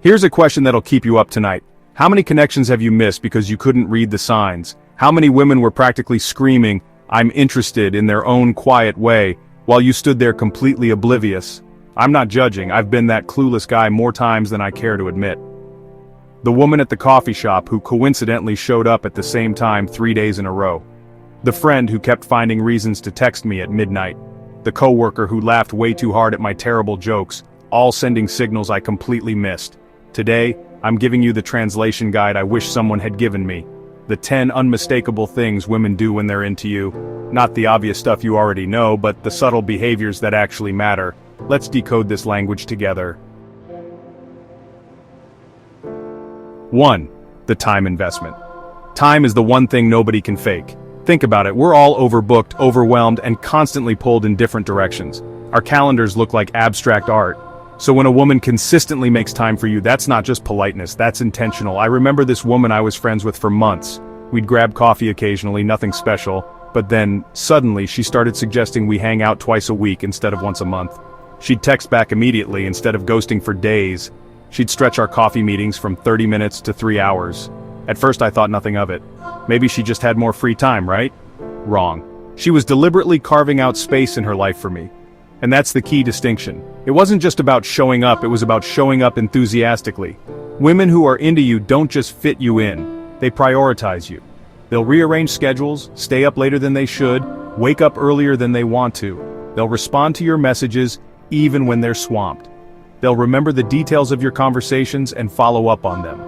Here's a question that'll keep you up tonight. How many connections have you missed because you couldn't read the signs? How many women were practically screaming, "I'm interested," in their own quiet way, while you stood there completely oblivious? I'm not judging, I've been that clueless guy more times than I care to admit. The woman at the coffee shop who coincidentally showed up at the same time 3 days in a row. The friend who kept finding reasons to text me at midnight. The coworker who laughed way too hard at my terrible jokes, all sending signals I completely missed. Today, I'm giving you the translation guide I wish someone had given me. The 10 unmistakable things women do when they're into you. Not the obvious stuff you already know, but the subtle behaviors that actually matter. Let's decode this language together. 1. The time investment. Time is the one thing nobody can fake. Think about it, we're all overbooked, overwhelmed, and constantly pulled in different directions. Our calendars look like abstract art. So when a woman consistently makes time for you, that's not just politeness, that's intentional. I remember this woman I was friends with for months. We'd grab coffee occasionally, nothing special, but then, suddenly, she started suggesting we hang out twice a week instead of once a month. She'd text back immediately instead of ghosting for days. She'd stretch our coffee meetings from 30 minutes to 3 hours. At first I thought nothing of it. Maybe she just had more free time, right? Wrong. She was deliberately carving out space in her life for me. And that's the key distinction. It wasn't just about showing up, it was about showing up enthusiastically. Women who are into you don't just fit you in, they prioritize you. They'll rearrange schedules, stay up later than they should, wake up earlier than they want to. They'll respond to your messages, even when they're swamped. They'll remember the details of your conversations and follow up on them.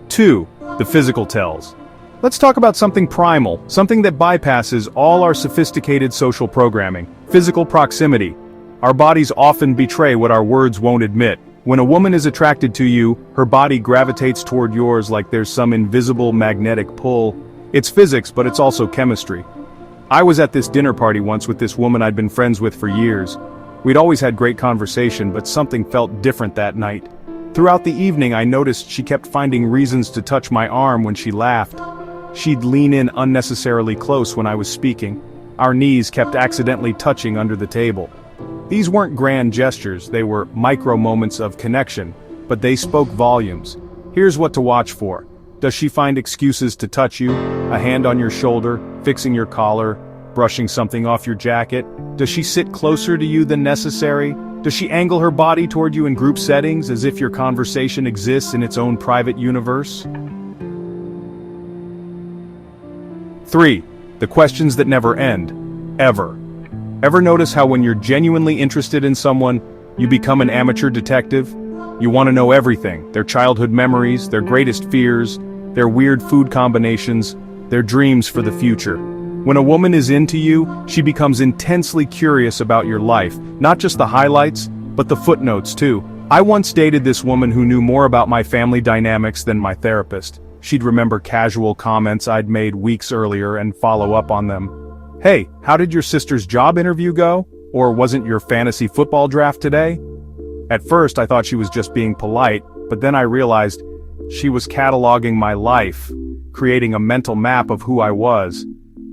2. The physical tells. Let's talk about something primal, something that bypasses all our sophisticated social programming: physical proximity. Our bodies often betray what our words won't admit. When a woman is attracted to you, her body gravitates toward yours like there's some invisible magnetic pull. It's physics, but it's also chemistry. I was at this dinner party once with this woman I'd been friends with for years. We'd always had great conversation, but something felt different that night. Throughout the evening I noticed she kept finding reasons to touch my arm when she laughed. She'd lean in unnecessarily close when I was speaking. Our knees kept accidentally touching under the table. These weren't grand gestures, they were micro moments of connection, but they spoke volumes. Here's what to watch for. Does she find excuses to touch you? A hand on your shoulder, fixing your collar, brushing something off your jacket? Does she sit closer to you than necessary? Does she angle her body toward you in group settings as if your conversation exists in its own private universe? 3. The questions that never end. Ever. Ever notice how when you're genuinely interested in someone, you become an amateur detective? You want to know everything: their childhood memories, their greatest fears, their weird food combinations, their dreams for the future. When a woman is into you, she becomes intensely curious about your life, not just the highlights, but the footnotes too. I once dated this woman who knew more about my family dynamics than my therapist. She'd remember casual comments I'd made weeks earlier and follow up on them. "Hey, how did your sister's job interview go? Or wasn't your fantasy football draft today?" At first I thought she was just being polite, but then I realized she was cataloging my life, creating a mental map of who I was.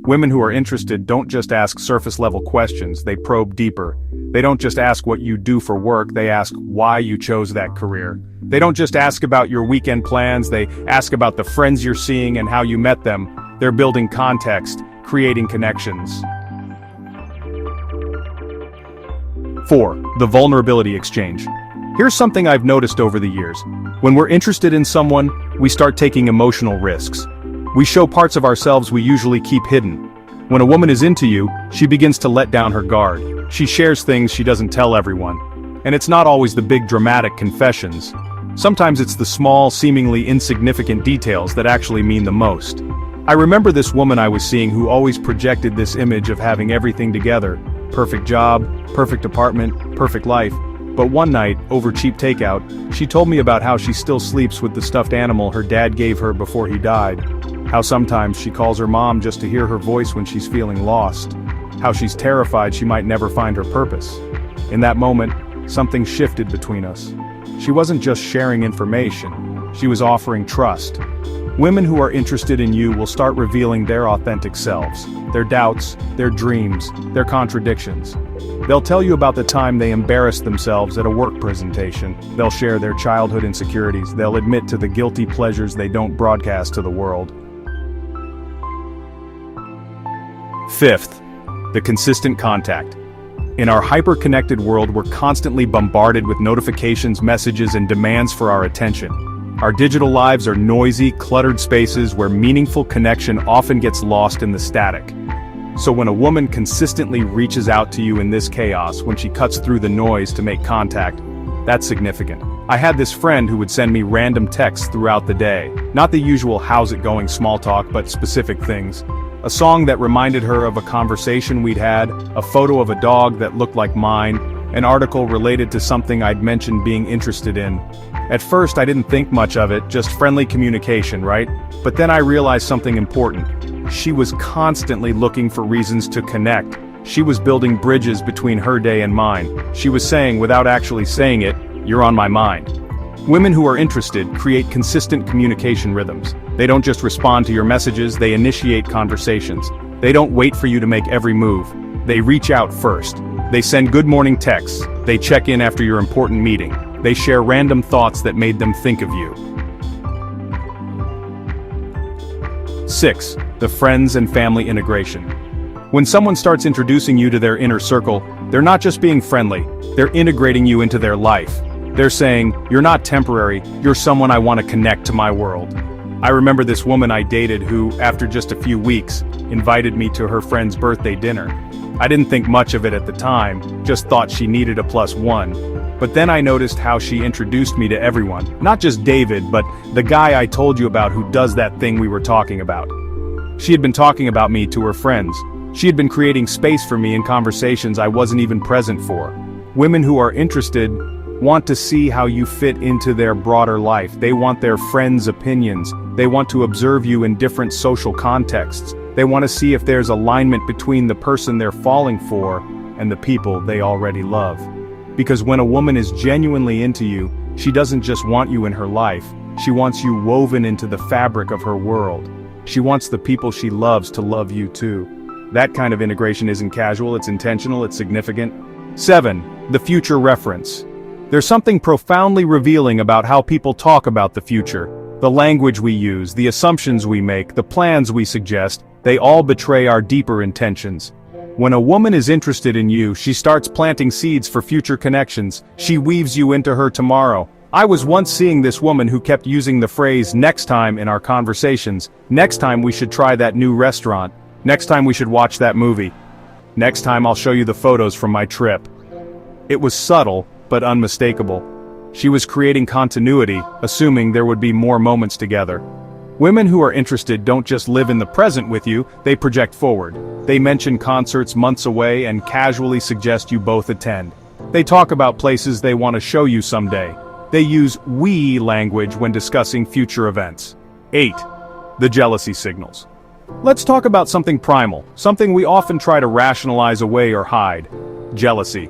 Women who are interested don't just ask surface-level questions, they probe deeper. They don't just ask what you do for work, they ask why you chose that career. They don't just ask about your weekend plans, they ask about the friends you're seeing and how you met them. They're building context, creating connections. 4. The vulnerability exchange. Here's something I've noticed over the years. When we're interested in someone, we start taking emotional risks. We show parts of ourselves we usually keep hidden. When a woman is into you, she begins to let down her guard. She shares things she doesn't tell everyone. And it's not always the big dramatic confessions. Sometimes it's the small, seemingly insignificant details that actually mean the most. I remember this woman I was seeing who always projected this image of having everything together. Perfect job, perfect apartment, perfect life. But one night, over cheap takeout, she told me about how she still sleeps with the stuffed animal her dad gave her before he died. How sometimes she calls her mom just to hear her voice when she's feeling lost. How she's terrified she might never find her purpose. In that moment, something shifted between us. She wasn't just sharing information, she was offering trust. Women who are interested in you will start revealing their authentic selves, their doubts, their dreams, their contradictions. They'll tell you about the time they embarrassed themselves at a work presentation. They'll share their childhood insecurities. They'll admit to the guilty pleasures they don't broadcast to the world. Fifth, the consistent contact. In our hyper-connected world, we're constantly bombarded with notifications, messages, and demands for our attention. Our digital lives are noisy, cluttered spaces where meaningful connection often gets lost in the static. So when a woman consistently reaches out to you in this chaos, when she cuts through the noise to make contact, that's significant. I had this friend who would send me random texts throughout the day. Not the usual how's it going small talk, but specific things. A song that reminded her of a conversation we'd had, a photo of a dog that looked like mine, an article related to something I'd mentioned being interested in. At first I didn't think much of it, just friendly communication, right? But then I realized something important. She was constantly looking for reasons to connect. She was building bridges between her day and mine. She was saying, without actually saying it, "You're on my mind." Women who are interested create consistent communication rhythms. They don't just respond to your messages, they initiate conversations. They don't wait for you to make every move. They reach out first. They send good morning texts. They check in after your important meeting. They share random thoughts that made them think of you. 6. The friends and family integration. When someone starts introducing you to their inner circle, they're not just being friendly, they're integrating you into their life. They're saying, "You're not temporary, you're someone I want to connect to my world." I remember this woman I dated who, after just a few weeks, invited me to her friend's birthday dinner. I didn't think much of it at the time, just thought she needed a +1. But then I noticed how she introduced me to everyone, not just David, but the guy I told you about who does that thing we were talking about. She had been talking about me to her friends. She had been creating space for me in conversations I wasn't even present for. Women who are interested want to see how you fit into their broader life. They want their friends' opinions. They want to observe you in different social contexts. They want to see if there's alignment between the person they're falling for and the people they already love. Because when a woman is genuinely into you, she doesn't just want you in her life, she wants you woven into the fabric of her world. She wants the people she loves to love you too. That kind of integration isn't casual, it's intentional, it's significant. 7. The future reference. There's something profoundly revealing about how people talk about the future. The language we use, the assumptions we make, the plans we suggest, they all betray our deeper intentions. When a woman is interested in you, she starts planting seeds for future connections. She weaves you into her tomorrow. I was once seeing this woman who kept using the phrase "next time" in our conversations. Next time we should try that new restaurant. Next time we should watch that movie. Next time I'll show you the photos from my trip. It was subtle, but unmistakable. She was creating continuity, assuming there would be more moments together. Women who are interested don't just live in the present with you, they project forward. They mention concerts months away and casually suggest you both attend. They talk about places they want to show you someday. They use "we" language when discussing future events. 8. The jealousy signals. Let's talk about something primal, something we often try to rationalize away or hide. Jealousy.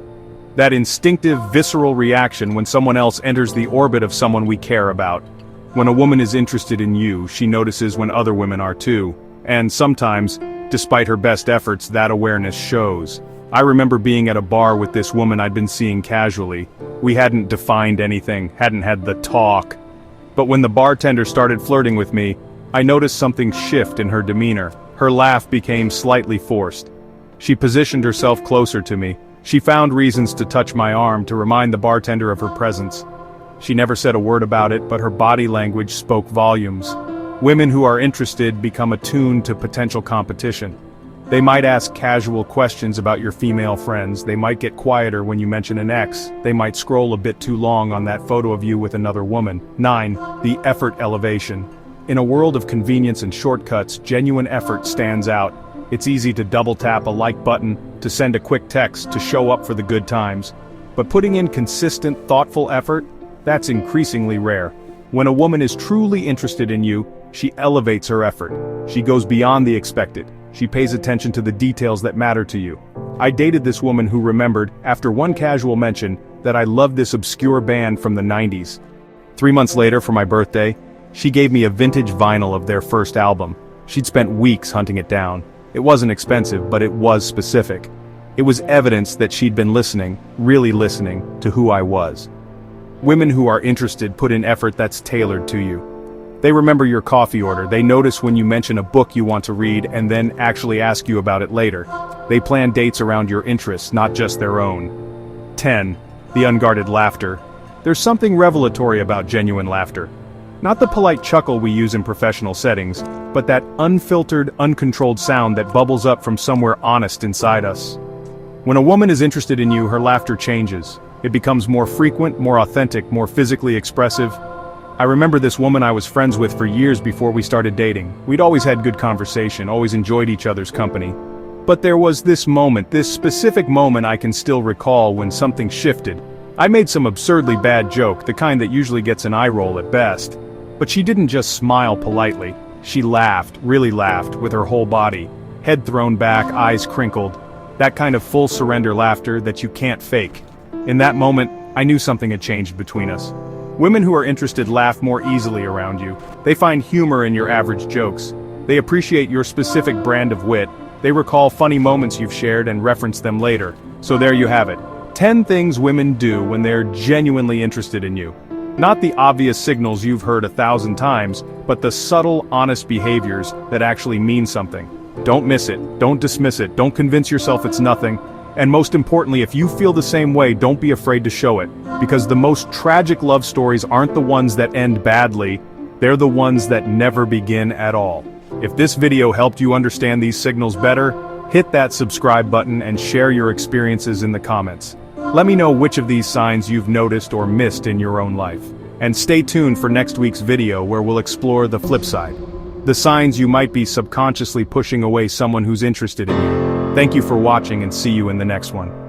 That instinctive, visceral reaction when someone else enters the orbit of someone we care about. When a woman is interested in you, she notices when other women are too. And sometimes, despite her best efforts, that awareness shows. I remember being at a bar with this woman I'd been seeing casually. We hadn't defined anything, hadn't had the talk. But when the bartender started flirting with me, I noticed something shift in her demeanor. Her laugh became slightly forced. She positioned herself closer to me. She found reasons to touch my arm to remind the bartender of her presence. She never said a word about it, but her body language spoke volumes. Women who are interested become attuned to potential competition. They might ask casual questions about your female friends. They might get quieter when you mention an ex. They might scroll a bit too long on that photo of you with another woman. 9. The effort elevation. In a world of convenience and shortcuts, genuine effort stands out. It's easy to double tap a like button, to send a quick text, to show up for the good times. But putting in consistent, thoughtful effort, that's increasingly rare. When a woman is truly interested in you, she elevates her effort. She goes beyond the expected. She pays attention to the details that matter to you. I dated this woman who remembered, after one casual mention, that I loved this obscure band from the 90s. 3 months later, for my birthday, she gave me a vintage vinyl of their first album. She'd spent weeks hunting it down. It wasn't expensive, but it was specific. It was evidence that she'd been listening, really listening, to who I was. Women who are interested put in effort that's tailored to you. They remember your coffee order, they notice when you mention a book you want to read and then actually ask you about it later. They plan dates around your interests, not just their own. 10. The unguarded laughter. There's something revelatory about genuine laughter. Not the polite chuckle we use in professional settings, but that unfiltered, uncontrolled sound that bubbles up from somewhere honest inside us. When a woman is interested in you, her laughter changes. It becomes more frequent, more authentic, more physically expressive. I remember this woman I was friends with for years before we started dating. We'd always had good conversation, always enjoyed each other's company. But there was this moment, this specific moment I can still recall when something shifted. I made some absurdly bad joke, the kind that usually gets an eye roll at best. But she didn't just smile politely. She laughed, really laughed, with her whole body. Head thrown back, eyes crinkled. That kind of full surrender laughter that you can't fake. In that moment, I knew something had changed between us. Women who are interested laugh more easily around you. They find humor in your average jokes. They appreciate your specific brand of wit. They recall funny moments you've shared and reference them later. So there you have it. 10 things women do when they're genuinely interested in you. Not the obvious signals you've heard 1,000 times, but the subtle, honest behaviors that actually mean something. Don't miss it. Don't dismiss it. Don't convince yourself it's nothing. And most importantly, if you feel the same way, don't be afraid to show it. Because the most tragic love stories aren't the ones that end badly, they're the ones that never begin at all. If this video helped you understand these signals better, hit that subscribe button and share your experiences in the comments. Let me know which of these signs you've noticed or missed in your own life. And stay tuned for next week's video where we'll explore the flip side. The signs you might be subconsciously pushing away someone who's interested in you. Thank you for watching and see you in the next one.